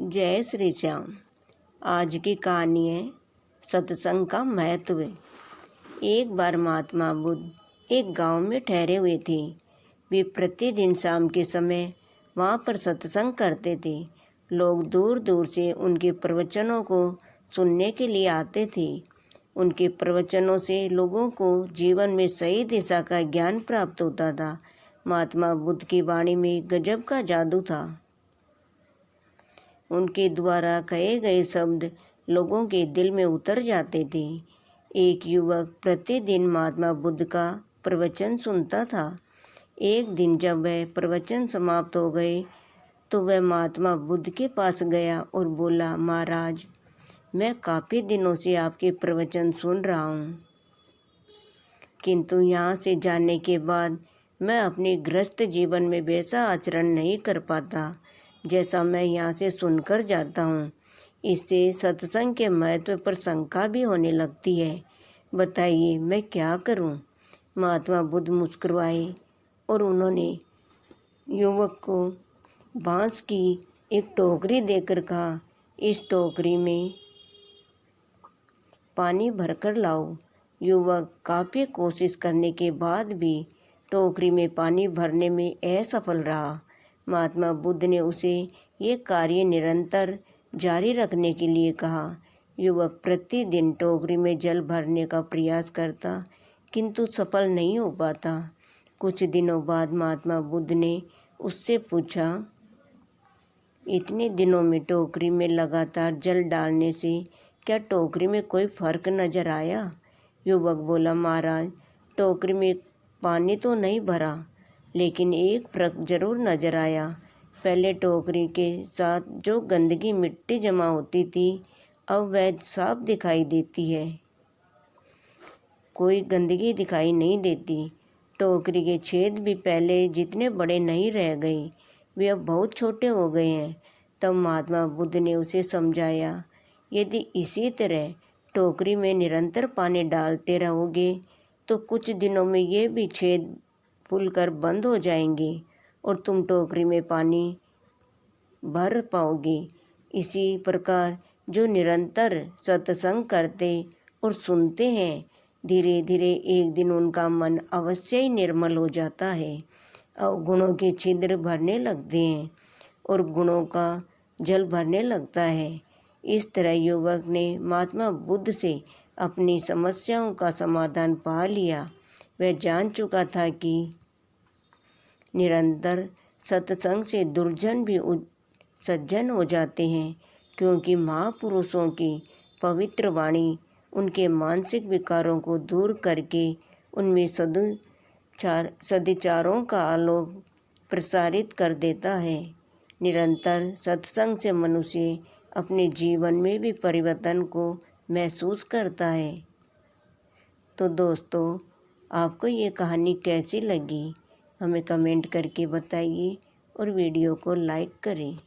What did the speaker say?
जय श्री श्याम। आज की कहानी है सत्संग का महत्व। एक बार महात्मा बुद्ध एक गांव में ठहरे हुए थे। वे प्रतिदिन शाम के समय वहां पर सत्संग करते थे। लोग दूर दूर से उनके प्रवचनों को सुनने के लिए आते थे। उनके प्रवचनों से लोगों को जीवन में सही दिशा का ज्ञान प्राप्त होता था। महात्मा बुद्ध की वाणी में गजब का जादू था। उनके द्वारा कहे गए शब्द लोगों के दिल में उतर जाते थे। एक युवक प्रतिदिन महात्मा बुद्ध का प्रवचन सुनता था। एक दिन जब वह प्रवचन समाप्त हो गए तो वह महात्मा बुद्ध के पास गया और बोला, महाराज, मैं काफ़ी दिनों से आपके प्रवचन सुन रहा हूँ, किंतु यहाँ से जाने के बाद मैं अपने गृहस्थ जीवन में वैसा आचरण नहीं कर पाता जैसा मैं यहाँ से सुनकर जाता हूँ। इससे सत्संग के महत्व पर शंका भी होने लगती है। बताइए मैं क्या करूँ? महात्मा बुद्ध मुस्कुराए और उन्होंने युवक को बांस की एक टोकरी देकर कहा, इस टोकरी में पानी भरकर लाओ। युवक काफ़ी कोशिश करने के बाद भी टोकरी में पानी भरने में असफल रहा। महात्मा बुद्ध ने उसे ये कार्य निरंतर जारी रखने के लिए कहा। युवक प्रतिदिन टोकरी में जल भरने का प्रयास करता, किंतु सफल नहीं हो पाता। कुछ दिनों बाद महात्मा बुद्ध ने उससे पूछा, इतने दिनों में टोकरी में लगातार जल डालने से क्या टोकरी में कोई फर्क नजर आया? युवक बोला, महाराज, टोकरी में पानी तो नहीं भरा, लेकिन एक फर्क जरूर नजर आया। पहले टोकरी के साथ जो गंदगी मिट्टी जमा होती थी, अब वह साफ दिखाई देती है। कोई गंदगी दिखाई नहीं देती। टोकरी के छेद भी पहले जितने बड़े नहीं रह गए, वे अब बहुत छोटे हो गए हैं। तब महात्मा बुद्ध ने उसे समझाया, यदि इसी तरह टोकरी में निरंतर पानी डालते रहोगे तो कुछ दिनों में ये भी छेद फूलकर बंद हो जाएंगे और तुम टोकरी में पानी भर पाओगे। इसी प्रकार जो निरंतर सत्संग करते और सुनते हैं, धीरे धीरे एक दिन उनका मन अवश्य ही निर्मल हो जाता है। अवगुणों के छिद्र भरने लगते हैं और गुणों का जल भरने लगता है। इस तरह युवक ने महात्मा बुद्ध से अपनी समस्याओं का समाधान पा लिया। वह जान चुका था कि निरंतर सत्संग से दुर्जन भी सज्जन हो जाते हैं, क्योंकि महापुरुषों की पवित्र वाणी उनके मानसिक विकारों को दूर करके उनमें सद्विचारों का आलोक प्रसारित कर देता है। निरंतर सत्संग से मनुष्य अपने जीवन में भी परिवर्तन को महसूस करता है। तो दोस्तों, आपको ये कहानी कैसी लगी हमें कमेंट करके बताइए और वीडियो को लाइक करें।